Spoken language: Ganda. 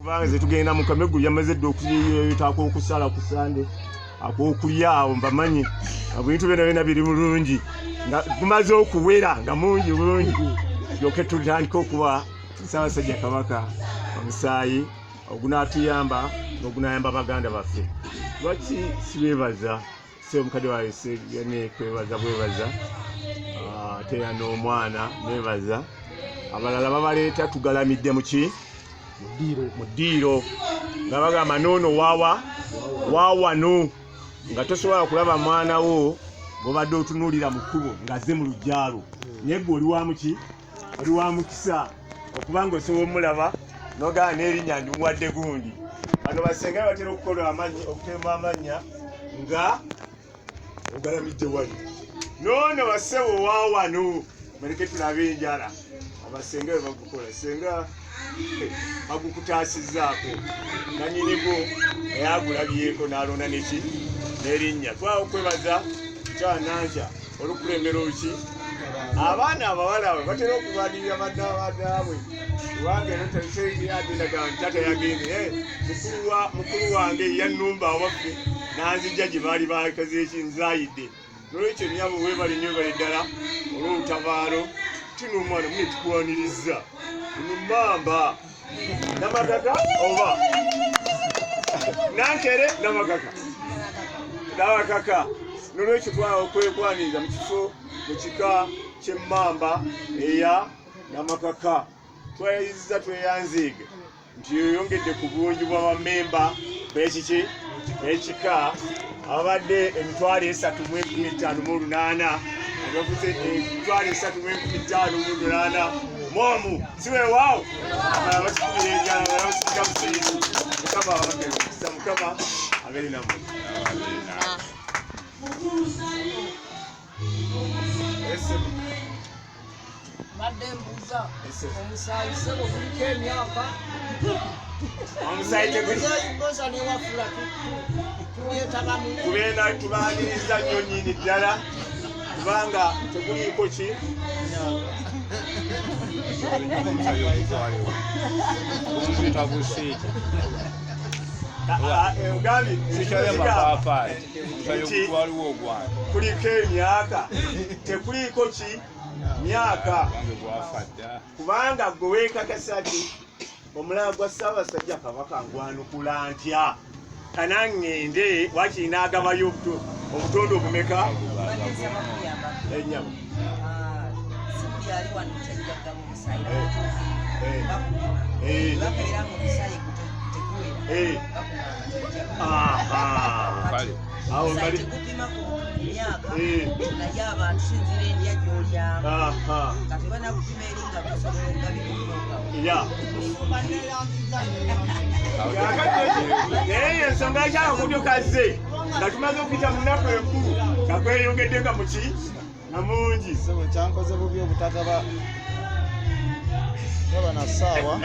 kubanga ze tugenda mu kamegu yamaze okuyitaako okusala ku Sande akokulya awo mbamanyi ebintu byonna biri bulungi nga tumaze okuwera nga mungi bulungi yoke tutandika okuba Ssaabasajja Kabaka omusaayi ogunaatuyamba n'ogunayamba baganda baffe. Lwaki sibeebaza Ssemukadde wa ne kwebaza bwebaza ate n'omwana neebaza abalala babaleeta tugalamidde mu ddiiro nga bagamba noono waawano nga tosobola kulaba mwana wo bw'obadde otunuulira mu kkubo ng'azze mu lugyalo naye gwe oli wa mukisa okuba ng'osobola omulaba n'ogamba n'erinnya ndimuwadde gundi. Bano basenga batera okukola okutemba amannya nga ogalamidde wali noono bassebo waawano baleke tulabe enjala abasenga bwe bagukola senga bagukutaasizzaako nanyinigo naye agulabyeko n'alonda n'erinnya. Twawo okwebaza kyananca olukulembera oluki abaana abawala we batera okubalirira baddaabwe kubanga eno agenda tata yagende mukulu wange yannumba awaffe nanzijja gye baali bakoze ekinzayidde nolwekyo nyabo webali nnyo bali ddala olw'olutabaalo tinomwana mune tukuwanirizza numamba namakaka oba nankere namakaka nolwekyo twawa okwekwaniriza mu kifo mu kika ky'emmamba eya namakaka tweyayizza tweyanziige nti yeyongedde ku bungi bw'abamemba b'ekiki ekika ababadde 3,358 abavuze 3,358 mwomu siweewaawo abakikumira enjala abasika musiizi mukama abeere nammwe. Madembuza omusaayi sebo kuliko emyaka omusaayi teguligoza newafula tubyetabamu kubeera tubaaniriza nnyo nnyini ddala kubanga teguliiko ki kuliko emyaka tekuliiko ki myaka kubanga gwe weekakasa ti omulala gwa Ssaabasajja Kabaka ngwanukula ntya kana ŋŋende wakiri n'agabayo obutonde obumeka ennyama naye ensonga ekyala kudukazze nga tumaze okuyita mu nnaku enkulu nga kweyongedde nga muki nga mungi kyankoze bubi obutagaba na ssaawa